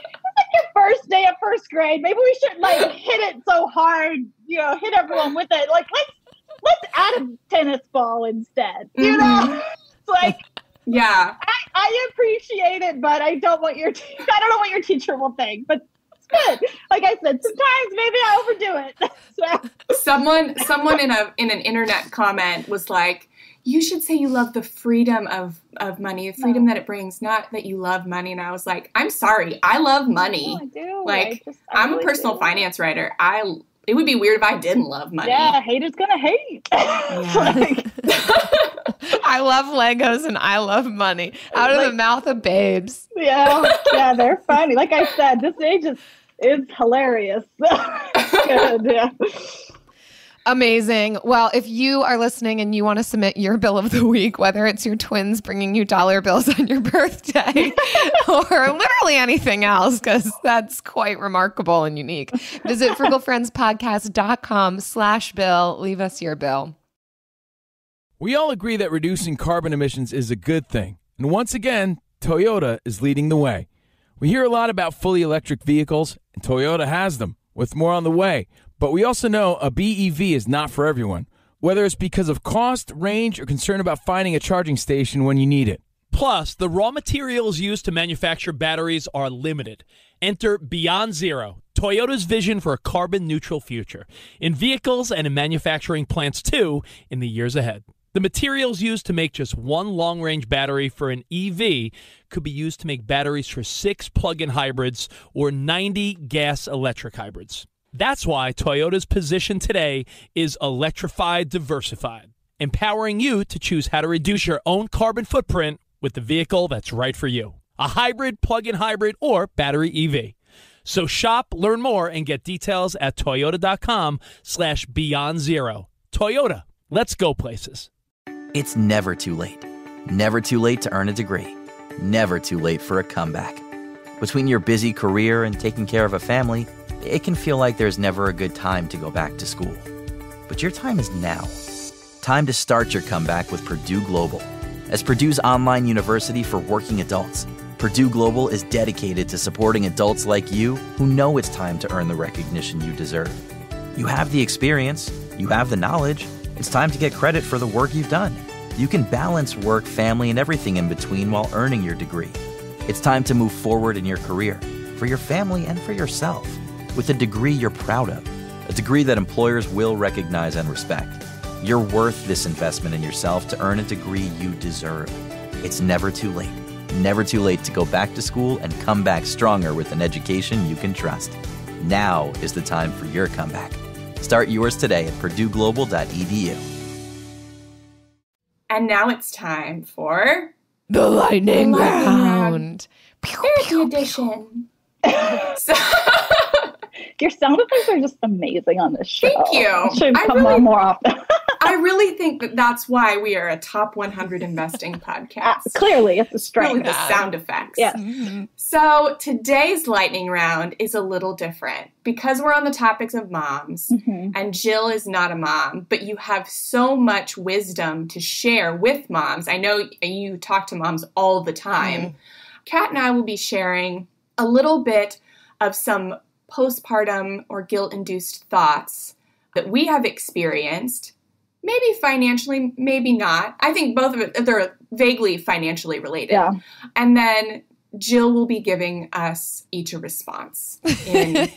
Speaker 7: your first day of first grade. Maybe we shouldn't hit it so hard, you know, hit everyone with it. Like, let's add a tennis ball instead. You know? It's like,
Speaker 6: yeah.
Speaker 7: I appreciate it, but I don't know what your teacher will think. But it's good. Like I said, sometimes maybe I overdo it.
Speaker 6: Someone in an internet comment was like, you should say you love the freedom of money, the freedom that it brings, not that you love money. And I was like, I'm sorry, I love money.
Speaker 7: I do.
Speaker 6: Like, I'm a personal finance writer. It would be weird if I didn't love money.
Speaker 7: Yeah, haters gonna hate.
Speaker 5: Yeah. I love Legos and I love money. Out of the mouth of babes.
Speaker 7: Yeah, they're funny. Like I said, this age is hilarious. Good, yeah.
Speaker 5: Amazing. Well, if you are listening and you want to submit your bill of the week, whether it's your twins bringing you dollar bills on your birthday or literally anything else, because that's quite remarkable and unique, visit frugalfriendspodcast.com/bill. Leave us your bill.
Speaker 9: We all agree that reducing carbon emissions is a good thing. And once again, Toyota is leading the way. We hear a lot about fully electric vehicles, and Toyota has them, with more on the way. But we also know a BEV is not for everyone, whether it's because of cost, range, or concern about finding a charging station when you need it.
Speaker 10: Plus, the raw materials used to manufacture batteries are limited. Enter Beyond Zero, Toyota's vision for a carbon-neutral future, in vehicles and in manufacturing plants, too, in the years ahead. The materials used to make just one long-range battery for an EV could be used to make batteries for 6 plug-in hybrids or 90 gas-electric hybrids. That's why Toyota's position today is electrified, diversified, empowering you to choose how to reduce your own carbon footprint with the vehicle that's right for you. A hybrid, plug-in hybrid, or battery EV. So shop, learn more, and get details at toyota.com/beyond0. Toyota, let's go places.
Speaker 1: It's never too late. Never too late to earn a degree. Never too late for a comeback. Between your busy career and taking care of a family, it can feel like there's never a good time to go back to school. But your time is now. Time to start your comeback with Purdue Global. As Purdue's online university for working adults, Purdue Global is dedicated to supporting adults like you who know it's time to earn the recognition you deserve. You have the experience, you have the knowledge, it's time to get credit for the work you've done. You can balance work, family, and everything in between while earning your degree. It's time to move forward in your career, for your family and for yourself, with a degree you're proud of, a degree that employers will recognize and respect. You're worth this investment in yourself to earn a degree you deserve. It's never too late. Never too late to go back to school and come back stronger with an education you can trust. Now is the time for your comeback. Start yours today at purdueglobal.edu.
Speaker 6: And now it's time for
Speaker 5: The lightning round.
Speaker 6: Therapy Edition. So,
Speaker 7: Your sound effects are just amazing on this show.
Speaker 6: Thank you.
Speaker 7: Should come on more often.
Speaker 6: I really think that that's why we are a top 100 investing podcast.
Speaker 7: Clearly, it's a strength.
Speaker 6: Really the sound effects.
Speaker 7: Yes.
Speaker 6: Mm-hmm. So today's lightning round is a little different because we're on the topics of moms, and Jill is not a mom, but you have so much wisdom to share with moms. I know you talk to moms all the time. Kat and I will be sharing a little bit of some postpartum or guilt-induced thoughts that we have experienced. Maybe financially, maybe not. I think both of it, they're vaguely financially related. Yeah. And then Jill will be giving us each a response in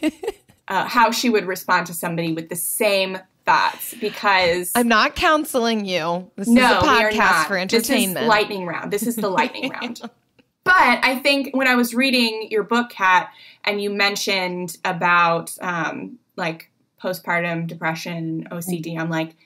Speaker 6: how she would respond to somebody with the same thoughts, because
Speaker 5: I'm not counseling you. This is a podcast for entertainment.
Speaker 6: This is lightning round. This is the lightning round. But I think when I was reading your book, Kat, and you mentioned about like postpartum depression, OCD, I'm like,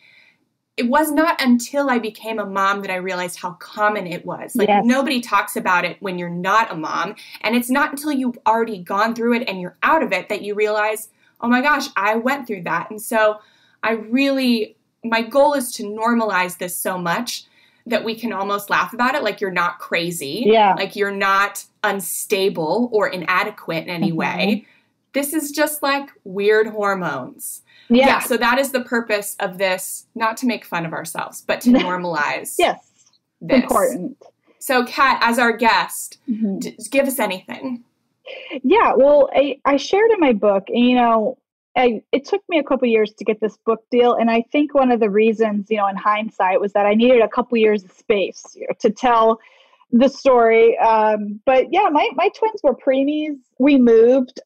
Speaker 6: it was not until I became a mom that I realized how common it was. Like, nobody talks about it when you're not a mom. And it's not until you've already gone through it and you're out of it that you realize, oh my gosh, I went through that. And so my goal is to normalize this so much that we can almost laugh about it. Like, you're not crazy. Yeah. Like, you're not unstable or inadequate in any way. This is just like weird hormones. Yeah, so that is the purpose of this, not to make fun of ourselves, but to normalize this.
Speaker 7: Important.
Speaker 6: So, Kat, as our guest, give us anything.
Speaker 7: Yeah, well, I shared in my book, and, it took me a couple years to get this book deal. And I think one of the reasons, in hindsight, was that I needed a couple years of space to tell the story. But yeah, my twins were preemies. We moved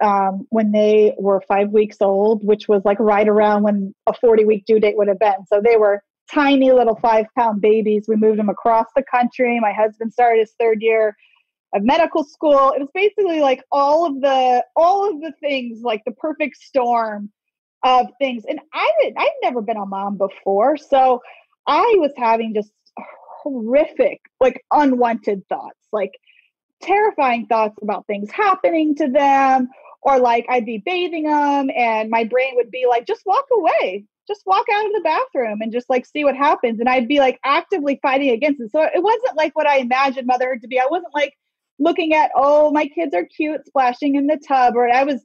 Speaker 7: when they were 5 weeks old, which was like right around when a 40-week due date would have been. So they were tiny little 5-pound babies. We moved them across the country. My husband started his third year of medical school. It was basically like all of the things, like the perfect storm of things. And I'd never been a mom before. So I was having just horrific, like unwanted thoughts, like terrifying thoughts about things happening to them, or like I'd be bathing them and my brain would be like, just walk away, just walk out of the bathroom and just like see what happens. And I'd be like actively fighting against it. So it wasn't like what I imagined motherhood to be. I wasn't like looking at, oh, my kids are cute splashing in the tub, or I was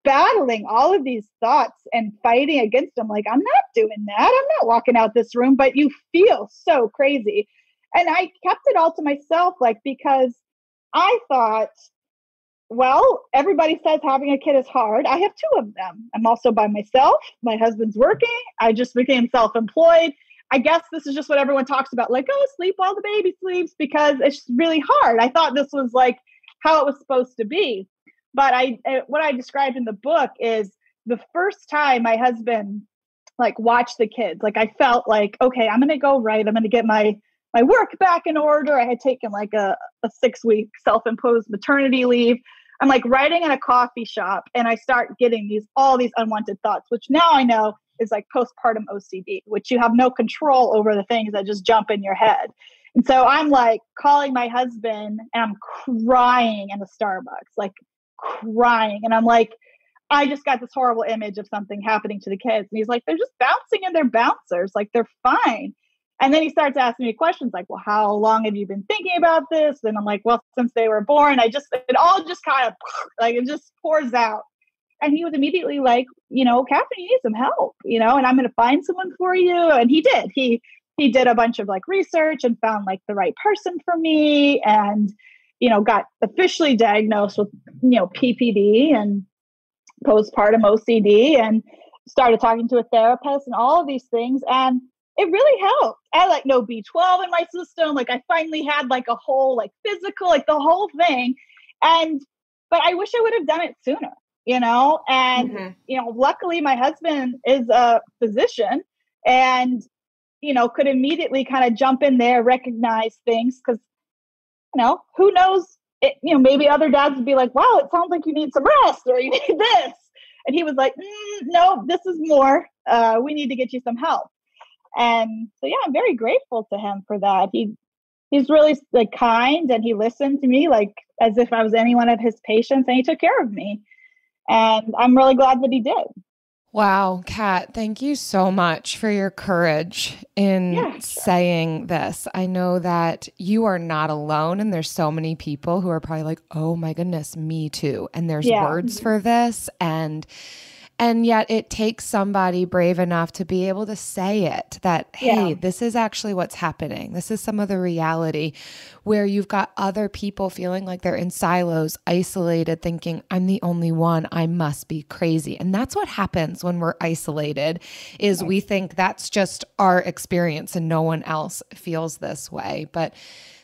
Speaker 7: battling all of these thoughts and fighting against them. Like, I'm not doing that. I'm not walking out this room, but you feel so crazy. And I kept it all to myself, like, because I thought, well, everybody says having a kid is hard. I have two of them. I'm also by myself. My husband's working. I just became self-employed. I guess this is just what everyone talks about, like, oh, sleep while the baby sleeps, because it's really hard. I thought this was like how it was supposed to be. But what I described in the book is the first time my husband like watched the kids, like I felt like, okay, I'm going to go right. I'm going to get my work back in order. I had taken like a 6-week self-imposed maternity leave. I'm like writing in a coffee shop and I start getting all these unwanted thoughts, which now I know is like postpartum OCD, which you have no control over the things that just jump in your head. And so I'm like calling my husband and I'm crying in the Starbucks, like crying. And I'm like, I just got this horrible image of something happening to the kids. And he's like, they're just bouncing in their bouncers. Like, they're fine. And then he starts asking me questions like, well, how long have you been thinking about this? And I'm like, well, since they were born. It all just kind of like, it just pours out. And he was immediately like, Catherine, you need some help, and I'm going to find someone for you. And he did. He did a bunch of like research and found like the right person for me, and, got officially diagnosed with, PPD and postpartum OCD, and started talking to a therapist and all of these things. And it really helped. I had like no B12 in my system. Like, I finally had like a whole like physical, like the whole thing. But I wish I would have done it sooner, and, luckily my husband is a physician and, could immediately kind of jump in there, recognize things. Cause, who knows, maybe other dads would be like, wow, it sounds like you need some rest or you need this. And he was like, no, this is more, we need to get you some help. And so, yeah, I'm very grateful to him for that. He's really like kind, and he listened to me like as if I was any one of his patients, and he took care of me. And I'm really glad that he did.
Speaker 5: Wow, Kat, thank you so much for your courage in saying this. I know that you are not alone, and there's so many people who are probably like, oh my goodness, me too. And there's words for this. And yet it takes somebody brave enough to be able to say it, that, hey, this is actually what's happening. This is some of the reality, where you've got other people feeling like they're in silos, isolated, thinking, I'm the only one, I must be crazy. And that's what happens when we're isolated, is we think that's just our experience and no one else feels this way. But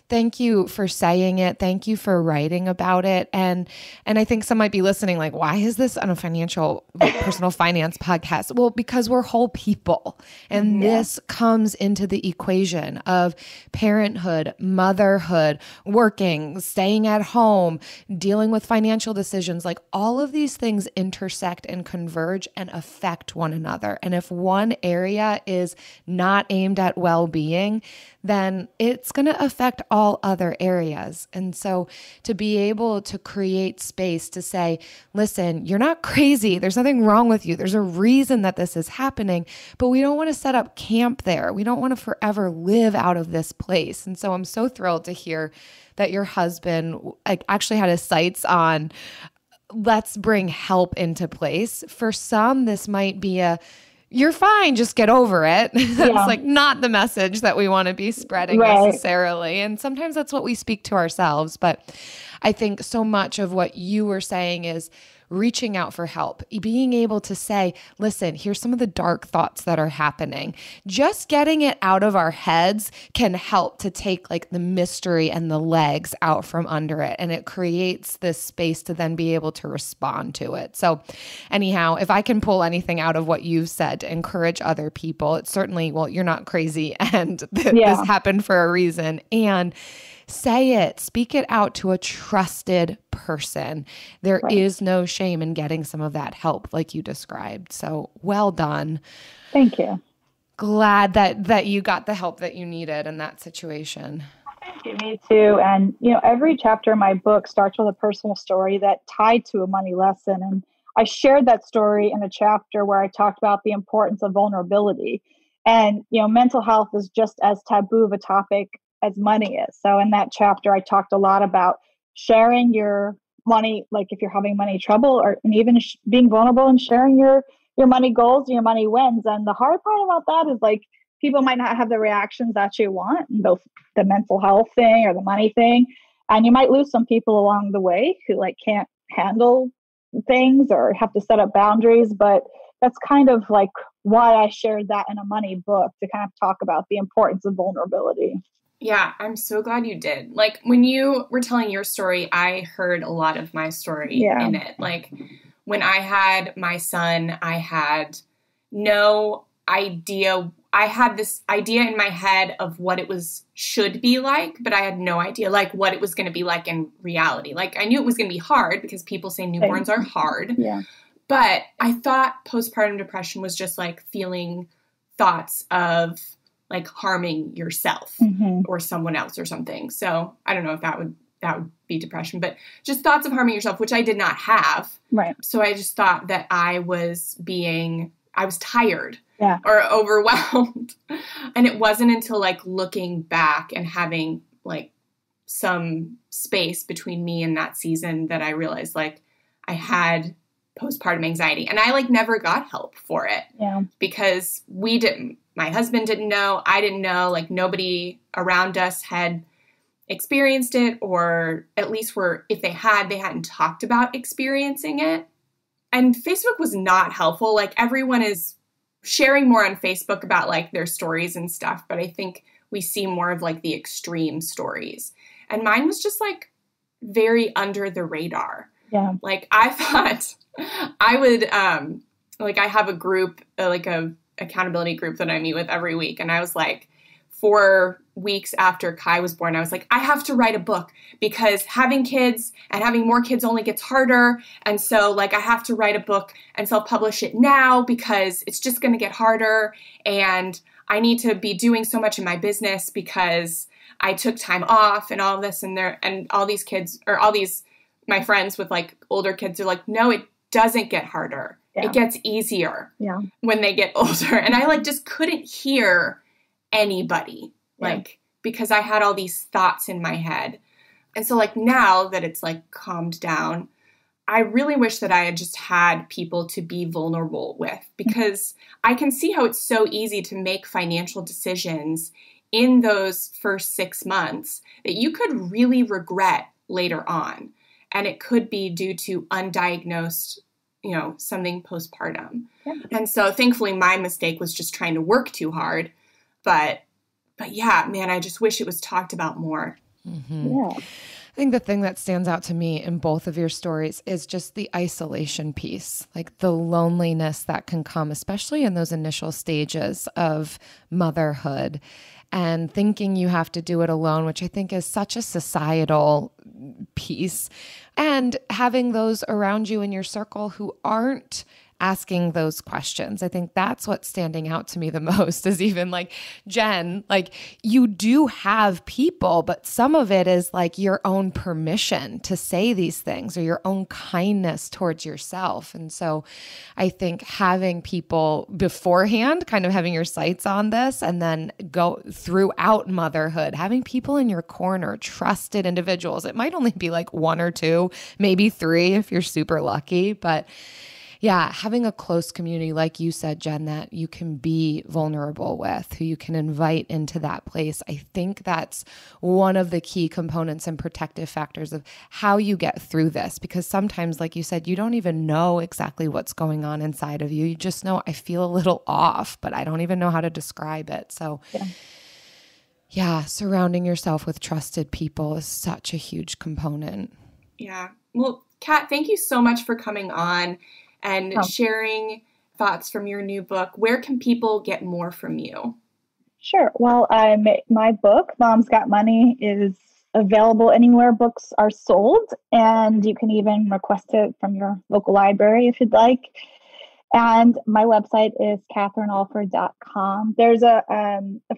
Speaker 5: thank you for saying it. Thank you for writing about it. And I think some might be listening like, why is this on a personal finance podcast? Well, because we're whole people. And this comes into the equation of parenthood, motherhood, working, staying at home, dealing with financial decisions. Like, all of these things intersect and converge and affect one another. And if one area is not aimed at well-being, then it's going to affect all other areas. And so to be able to create space to say, listen, you're not crazy. There's nothing wrong with you. There's a reason that this is happening, but we don't want to set up camp there. We don't want to forever live out of this place. And so I'm so thrilled to hear that your husband actually had his sights on, let's bring help into place. For some, this might be you're fine, just get over it. That's like not the message that we want to be spreading necessarily. And sometimes that's what we speak to ourselves. But I think so much of what you were saying is reaching out for help, being able to say, listen, here's some of the dark thoughts that are happening. Just getting it out of our heads can help to take like the mystery and the legs out from under it. And it creates this space to then be able to respond to it. So anyhow, if I can pull anything out of what you've said to encourage other people, it's certainly, well, you're not crazy and this happened for a reason. And say it, speak it out to a trusted person. There is no shame in getting some of that help like you described. So well done.
Speaker 7: Thank you.
Speaker 5: Glad that you got the help that you needed in that situation.
Speaker 7: Thank you. Me too. And, every chapter in my book starts with a personal story that tied to a money lesson. And I shared that story in a chapter where I talked about the importance of vulnerability. And, mental health is just as taboo of a topic as money is. So in that chapter, I talked a lot about sharing your money, like if you're having money trouble, and even being vulnerable and sharing your money goals and your money wins. And the hard part about that is like, people might not have the reactions that you want, both the mental health thing or the money thing. And you might lose some people along the way who like can't handle things or have to set up boundaries. But that's kind of like why I shared that in a money book, to kind of talk about the importance of vulnerability.
Speaker 6: Yeah, I'm so glad you did. Like, when you were telling your story, I heard a lot of my story in it. Like, when I had my son, I had no idea. I had this idea in my head of what it should be like, but I had no idea, like, what it was going to be like in reality. Like, I knew it was going to be hard because people say newborns are hard.
Speaker 7: Yeah.
Speaker 6: But I thought postpartum depression was just, like, feeling thoughts of, like, harming yourself or someone else or something. So I don't know if that would be depression, but just thoughts of harming yourself, which I did not have.
Speaker 7: Right.
Speaker 6: So I just thought that I was tired
Speaker 7: Yeah.
Speaker 6: or overwhelmed. And it wasn't until like looking back and having like some space between me and that season that I realized like I had postpartum anxiety, and I like never got help for it.
Speaker 7: Yeah.
Speaker 6: Because my husband didn't know, I didn't know, like nobody around us had experienced it, or at least if they hadn't talked about experiencing it. And Facebook was not helpful. Like everyone is sharing more on Facebook about like their stories and stuff, but I think we see more of like the extreme stories. And mine was just like very under the radar.
Speaker 7: Yeah.
Speaker 6: Like I thought I would, like I have a group, like a accountability group that I meet with every week. And I was like, 4 weeks after Kai was born, I was like, I have to write a book because having kids and having more kids only gets harder. And so like, I have to write a book and self-publish it now because it's just going to get harder. And I need to be doing so much in my business because I took time off and all this, and all these kids, or all these, my friends with like older kids are like, no, it doesn't get harder.
Speaker 7: Yeah.
Speaker 6: It gets easier
Speaker 7: Yeah.
Speaker 6: when they get older. And I like just couldn't hear anybody, like, because I had all these thoughts in my head. And so like now that it's like calmed down, I really wish that I had just had people to be vulnerable with, because I can see how it's so easy to make financial decisions in those first 6 months that you could really regret later on. And it could be due to undiagnosed, something postpartum. Yeah. And so thankfully my mistake was just trying to work too hard. But yeah, man, I just wish it was talked about more.
Speaker 5: Mm-hmm.
Speaker 7: Yeah.
Speaker 5: I think the thing that stands out to me in both of your stories is just the isolation piece, like the loneliness that can come, especially in those initial stages of motherhood, and thinking you have to do it alone, which I think is such a societal piece, and having those around you in your circle who aren't asking those questions. I think that's what's standing out to me the most, is even like, Jen, like you do have people, but some of it is like your own permission to say these things or your own kindness towards yourself. And so I think having people beforehand, kind of having your sights on this, and then go throughout motherhood, having people in your corner, trusted individuals. It might only be like 1 or 2, maybe 3 if you're super lucky, but yeah, having a close community, like you said, Jen, that you can be vulnerable with, who you can invite into that place. I think that's one of the key components and protective factors of how you get through this. Because sometimes, like you said, you don't even know exactly what's going on inside of you. You just know, I feel a little off, but I don't even know how to describe it. So yeah, surrounding yourself with trusted people is such a huge component.
Speaker 6: Yeah. Well, Kat, thank you so much for coming on and sharing thoughts from your new book. Where can people get more from you?
Speaker 7: Sure. Well, my book, Mom's Got Money, is available anywhere books are sold, and you can even request it from your local library if you'd like. And my website is katherinealford.com. There's a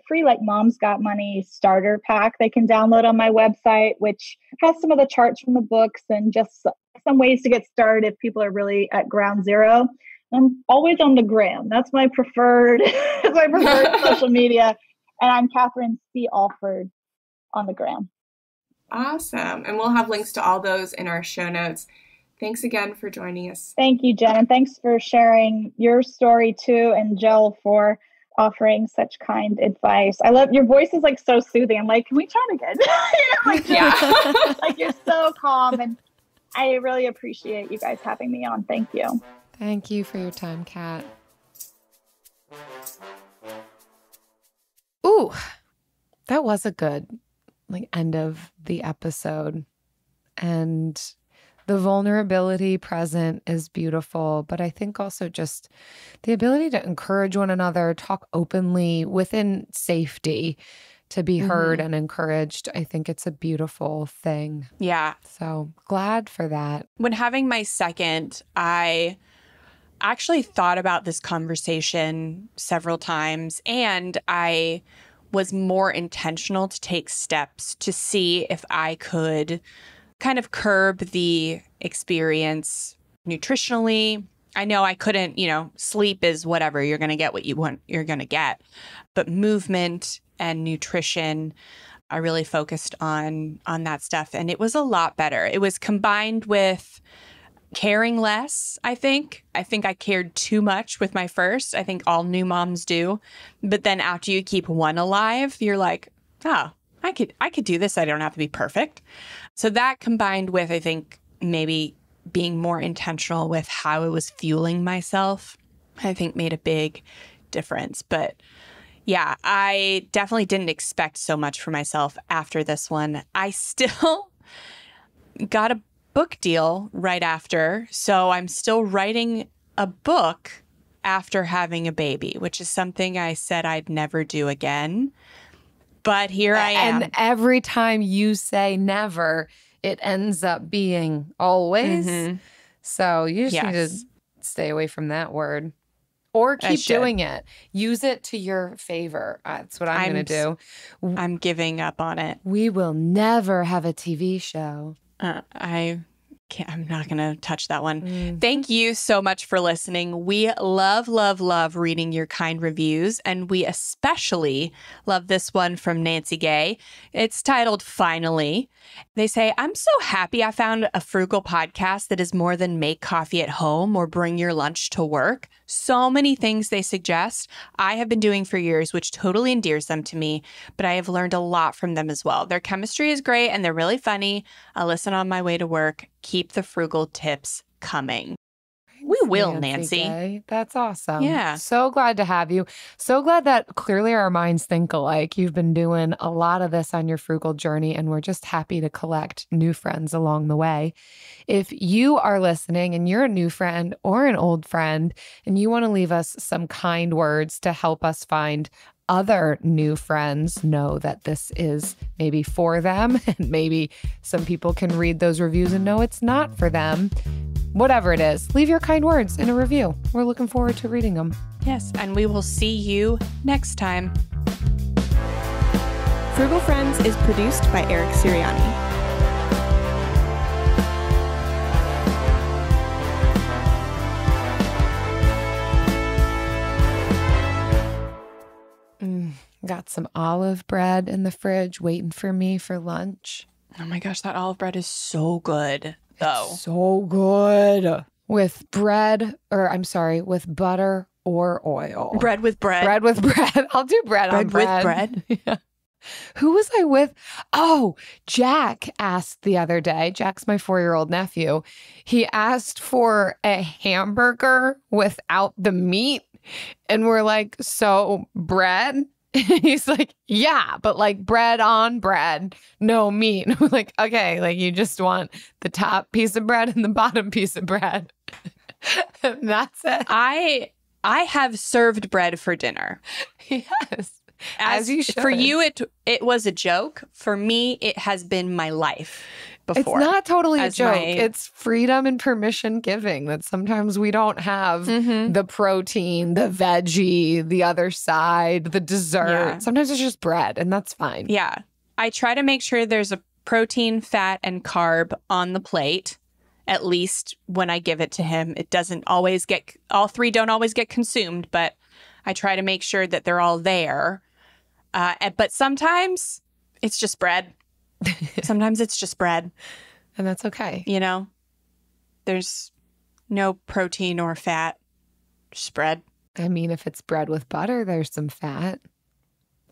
Speaker 7: free like Mom's Got Money starter pack they can download on my website, which has some of the charts from the books and just some ways to get started if people are really at ground zero. I'm always on the gram. That's my preferred, social media. And I'm Catherine C. Alford on the gram.
Speaker 6: Awesome. And we'll have links to all those in our show notes. Thanks again for joining us.
Speaker 7: Thank you, Jen. And thanks for sharing your story too. And Jill for offering such kind advice. I love your voice is like so soothing. I'm like, can we chat again? Like you're so calm. And I really appreciate you guys having me on. Thank you.
Speaker 5: Thank you for your time, Kat. Ooh, that was a good end of the episode. And the vulnerability present is beautiful, but I think also just the ability to encourage one another, talk openly within safety, to be heard and encouraged. I think it's a beautiful thing.
Speaker 3: Yeah.
Speaker 5: So glad for that.
Speaker 3: When having my second, I actually thought about this conversation several times, and I was more intentional to take steps to see if I could kind of curb the experience nutritionally. I know I couldn't, sleep is whatever. You're going to get what you want, you're going to get. But movement and nutrition, I really focused on that stuff. And it was a lot better. It was combined with caring less, I think. I think I cared too much with my first. I think all new moms do. But then after you keep one alive, you're like, oh, I could do this. I don't have to be perfect. So that combined with, I think, maybe being more intentional with how I was fueling myself, I think made a big difference. But yeah, I definitely didn't expect so much for myself after this one. I still got a book deal right after. So I'm still writing a book after having a baby, which is something I said I'd never do again. But here I am.
Speaker 5: And every time you say never, it ends up being always.
Speaker 3: Mm-hmm.
Speaker 5: So you just need to stay away from that word. Or keep doing it. Use it to your favor. That's what I'm going to do.
Speaker 3: I'm giving up on it.
Speaker 5: We will never have a TV show.
Speaker 3: I'm not going to touch that one. Thank you so much for listening. We love, love, love reading your kind reviews, and we especially love this one from Nancy Gay. It's titled Finally. They say, I'm so happy I found a frugal podcast that is more than make coffee at home or bring your lunch to work. So many things they suggest I have been doing for years, which totally endears them to me, but I have learned a lot from them as well. Their chemistry is great and they're really funny. I'll listen on my way to work. Keep the frugal tips coming. We will, Nancy.
Speaker 5: Gay. That's awesome.
Speaker 3: Yeah.
Speaker 5: So glad to have you. So glad that clearly our minds think alike. You've been doing a lot of this on your frugal journey, and we're just happy to collect new friends along the way. If you are listening and you're a new friend or an old friend, and you want to leave us some kind words to help us find other new friends, know that this is maybe for them, and maybe some people can read those reviews and know it's not for them. Whatever it is, leave your kind words in a review. We're looking forward to reading them.
Speaker 3: Yes, and we will see you next time.
Speaker 11: Frugal Friends is produced by Eric Sirianni.
Speaker 5: Got some olive bread in the fridge waiting for me for lunch.
Speaker 3: Oh my gosh, that olive bread is so good, though.
Speaker 5: It's so good. With with butter or oil.
Speaker 3: Bread with bread.
Speaker 5: Bread with bread. I'll do bread on bread.
Speaker 3: Bread with bread.
Speaker 5: Yeah. Who was I with? Oh, Jack asked the other day. Jack's my 4-year-old nephew. He asked for a hamburger without the meat. And we're like, so bread? He's like, yeah, but like bread on bread, no meat. We're like, okay, like you just want the top piece of bread and the bottom piece of bread. And that's it.
Speaker 3: I have served bread for dinner.
Speaker 5: Yes. As you should.
Speaker 3: For you, it was a joke. For me, it has been my life before.
Speaker 5: It's not totally a joke. It's freedom and permission giving that sometimes we don't have the protein, the veggie, the other side, the dessert. Yeah. Sometimes it's just bread, and that's fine.
Speaker 3: Yeah. I try to make sure there's a protein, fat, and carb on the plate, at least when I give it to him. It doesn't always all three don't always get consumed, but I try to make sure that they're all there. But sometimes it's just bread. Sometimes it's just bread.
Speaker 5: And that's okay.
Speaker 3: There's no protein or fat, just bread.
Speaker 5: I mean, if it's bread with butter, there's some fat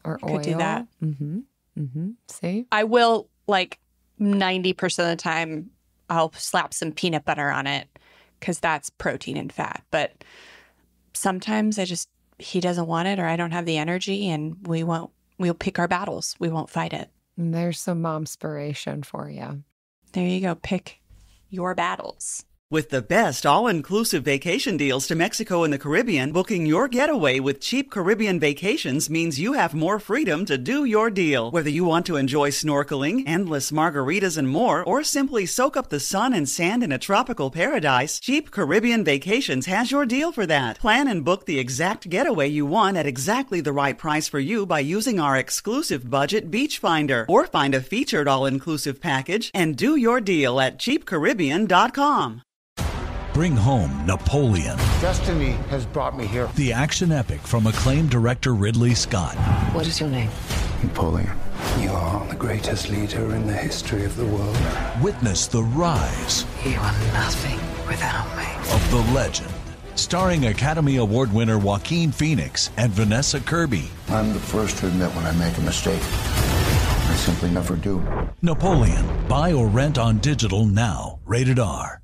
Speaker 5: or oil.
Speaker 3: Could do that.
Speaker 5: See?
Speaker 3: I will, 90% of the time, I'll slap some peanut butter on it because that's protein and fat. But sometimes he doesn't want it or I don't have the energy and we'll pick our battles. We won't fight it.
Speaker 5: And there's some momspiration for you.
Speaker 3: There you go. Pick your battles.
Speaker 12: With the best all-inclusive vacation deals to Mexico and the Caribbean, booking your getaway with Cheap Caribbean Vacations means you have more freedom to do your deal. Whether you want to enjoy snorkeling, endless margaritas and more, or simply soak up the sun and sand in a tropical paradise, Cheap Caribbean Vacations has your deal for that. Plan and book the exact getaway you want at exactly the right price for you by using our exclusive budget Beach Finder, or find a featured all-inclusive package and do your deal at cheapcaribbean.com.
Speaker 13: Bring home Napoleon.
Speaker 14: Destiny has brought me here.
Speaker 13: The action epic from acclaimed director Ridley Scott.
Speaker 15: What is your name?
Speaker 14: Napoleon. You are the greatest leader in the history of the world.
Speaker 13: Witness the rise.
Speaker 15: You are nothing without me.
Speaker 13: Of the legend. Starring Academy Award winner Joaquin Phoenix and Vanessa Kirby.
Speaker 14: I'm the first to admit when I make a mistake. I simply never do.
Speaker 13: Napoleon. Buy or rent on digital now. Rated R.